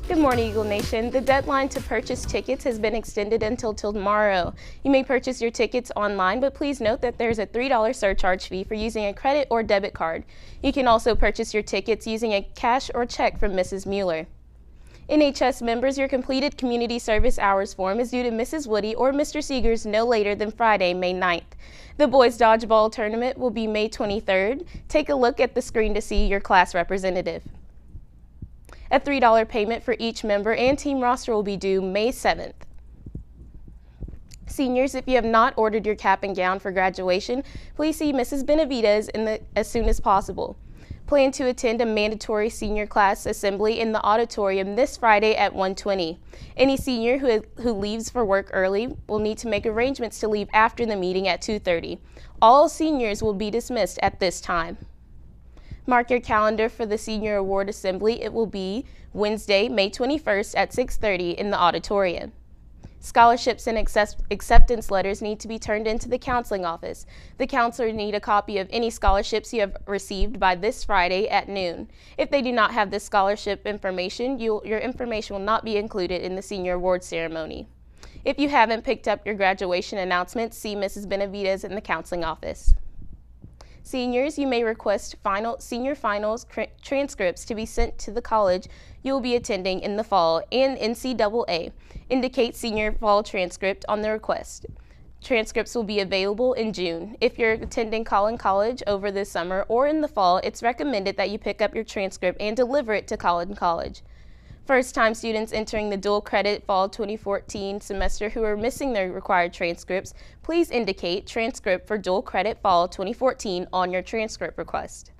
Good morning, Eagle Nation. The deadline to purchase tickets has been extended until tomorrow. You may purchase your tickets online, but please note that there's a $3 surcharge fee for using a credit or debit card. You can also purchase your tickets using a cash or check from Mrs. Mueller. NHS members, your completed community service hours form is due to Mrs. Woody or Mr. Seegers no later than Friday, May 9th. The boys dodgeball tournament will be May 23rd. Take a look at the screen to see your class representative. A $3 payment for each member and team roster will be due May 7th. Seniors, if you have not ordered your cap and gown for graduation, please see Mrs. Benavides as soon as possible. Plan to attend a mandatory senior class assembly in the auditorium this Friday at 1:20. Any senior who leaves for work early will need to make arrangements to leave after the meeting at 2:30. All seniors will be dismissed at this time. Mark your calendar for the Senior Award Assembly. It will be Wednesday, May 21st at 6:30 in the auditorium. Scholarships and acceptance letters need to be turned into the counseling office. The counselor need a copy of any scholarships you have received by this Friday at noon. If they do not have this scholarship information, your information will not be included in the Senior Award ceremony. If you haven't picked up your graduation announcement, see Mrs. Benavides in the counseling office. Seniors, you may request senior finals transcripts to be sent to the college you will be attending in the fall, and NCAA. Indicate senior fall transcript on the request. Transcripts will be available in June. If you're attending Collin College over the summer or in the fall, it's recommended that you pick up your transcript and deliver it to Collin College. First-time students entering the dual credit fall 2014 semester who are missing their required transcripts, please indicate transcript for dual credit fall 2014 on your transcript request.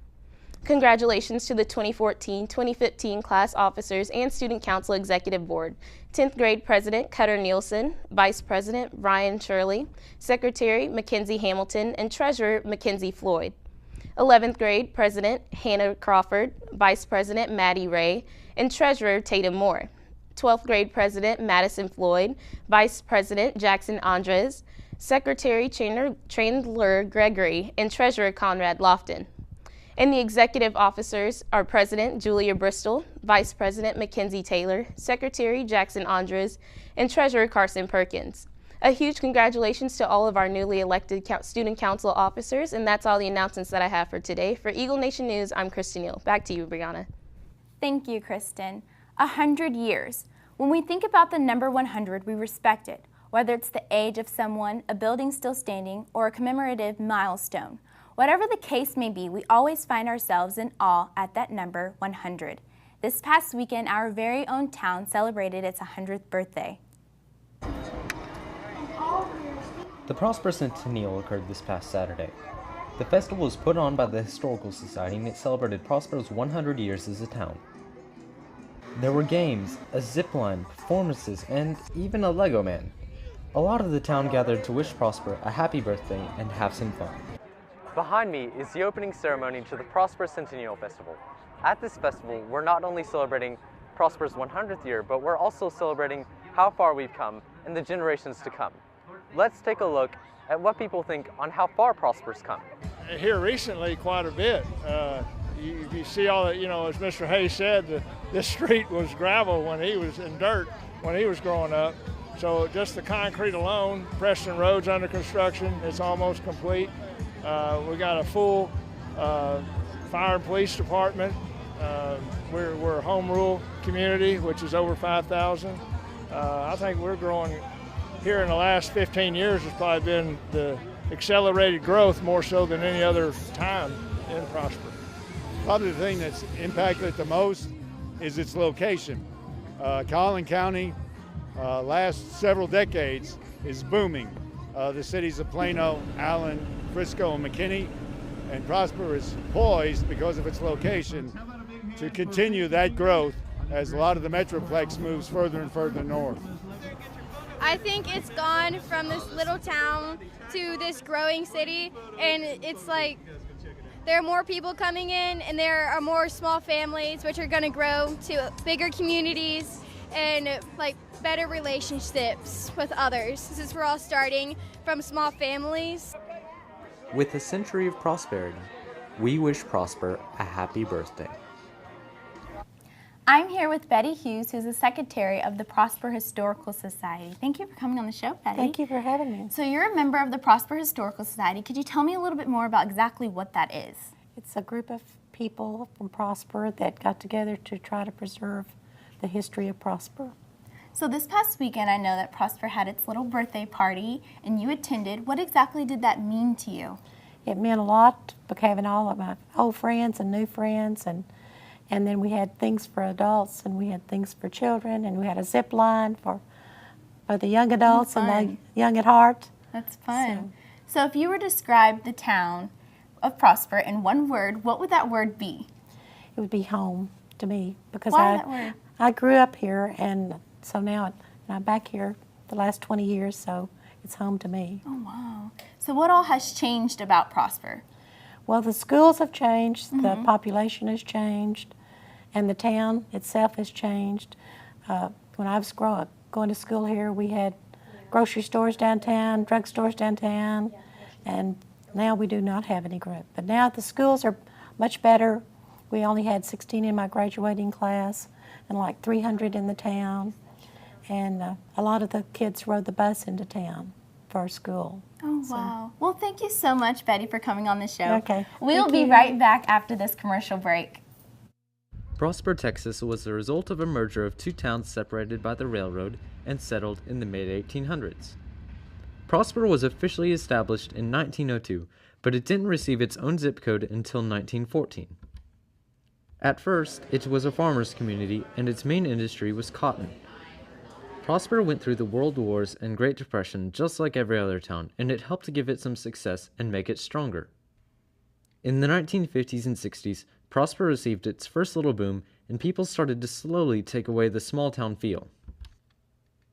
Congratulations to the 2014-2015 class officers and Student Council Executive Board. 10th grade President Cutter Nielsen, Vice President Ryan Shirley, Secretary Mackenzie Hamilton, and Treasurer Mackenzie Floyd. 11th grade President Hannah Crawford, Vice President Maddie Ray, and Treasurer Tatum Moore. 12th grade President Madison Floyd, Vice President Jackson Andres, Secretary Chandler Gregory, and Treasurer Conrad Lofton. And the executive officers are President Julia Bristol, Vice President Mackenzie Taylor, Secretary Jackson Andres, and Treasurer Carson Perkins. A huge congratulations to all of our newly elected Student Council officers, and that's all the announcements that I have for today. For Eagle Nation News, I'm Kristen Neal. Back to you, Brianna. Thank you, Kristen. 100 years. When we think about the number 100, we respect it, whether it's the age of someone, a building still standing, or a commemorative milestone. Whatever the case may be, we always find ourselves in awe at that number 100. This past weekend, our very own town celebrated its 100th birthday. The Prosper Centennial occurred this past Saturday. The festival was put on by the Historical Society and it celebrated Prosper's 100 years as a town. There were games, a zipline, performances, and even a Lego man. A lot of the town gathered to wish Prosper a happy birthday and have some fun. Behind me is the opening ceremony to the Prosper Centennial Festival. At this festival, we're not only celebrating Prosper's 100th year, but we're also celebrating how far we've come and the generations to come. Let's take a look at what people think on how far Prosper's come. Here recently, quite a bit. You see all that, as Mr. Hayes said, this street was gravel when he was in dirt when he was growing up. So just the concrete alone, Preston Road's under construction, it's almost complete. We got a full fire and police department. We're a home rule community, which is over 5,000. I think we're growing here in the last 15 years has probably been the accelerated growth more so than any other time in Prosper. Probably the thing that's impacted it the most is its location. Collin County, last several decades, is booming. The cities of Plano, Allen, Frisco, and McKinney, and Prosper is poised because of its location to continue that growth as a lot of the Metroplex moves further and further north. I think it's gone from this little town to this growing city, and it's like there are more people coming in, and there are more small families, which are going to grow to bigger communities and like better relationships with others, since we're all starting from small families. With a century of prosperity, we wish Prosper a happy birthday. I'm here with Betty Hughes, who's the secretary of the Prosper Historical Society. Thank you for coming on the show, Betty. Thank you for having me. So you're a member of the Prosper Historical Society. Could you tell me a little bit more about exactly what that is? It's a group of people from Prosper that got together to try to preserve the history of Prosper. So this past weekend, I know that Prosper had its little birthday party, and you attended. What exactly did that mean to you? It meant a lot, having all of my old friends and new friends, and then we had things for adults, and we had things for children, and we had a zip line for the young adults and the young at heart. That's fun. So if you were to describe the town of Prosper in one word, what would that word be? It would be home to me, because Why that word? I grew up here, and so now I'm back here the last 20 years, so it's home to me. Oh, wow. So what all has changed about Prosper? Well, the schools have changed, the population has changed, and the town itself has changed. When I was going to school here, we had grocery stores downtown, drugstores downtown, and now we do not have any group. But now the schools are much better. We only had 16 in my graduating class and like 300 in the town, and a lot of the kids rode the bus into town for our school. Oh, wow. Well, thank you so much, Betty, for coming on the show. Okay. We'll be right back after this commercial break. Prosper, Texas was the result of a merger of two towns separated by the railroad and settled in the mid-1800s. Prosper was officially established in 1902, but it didn't receive its own zip code until 1914. At first, it was a farmers' community, and its main industry was cotton. Prosper went through the World Wars and Great Depression just like every other town, and it helped to give it some success and make it stronger. In the 1950s and 60s, Prosper received its first little boom, and people started to slowly take away the small town feel.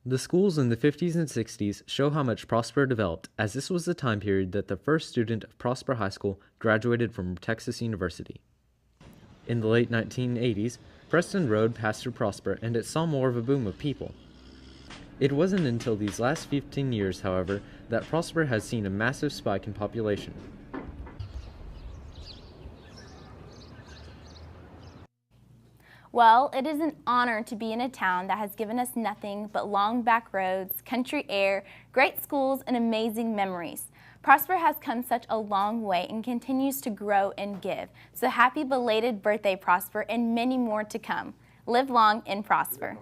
The schools in the 50s and 60s show how much Prosper developed, as this was the time period that the first student of Prosper High School graduated from Texas University. In the late 1980s, Preston Road passed through Prosper, and it saw more of a boom of people. It wasn't until these last 15 years, however, that Prosper has seen a massive spike in population. Well, it is an honor to be in a town that has given us nothing but long back roads, country air, great schools, and amazing memories. Prosper has come such a long way and continues to grow and give. So happy belated birthday, Prosper, and many more to come. Live long and prosper.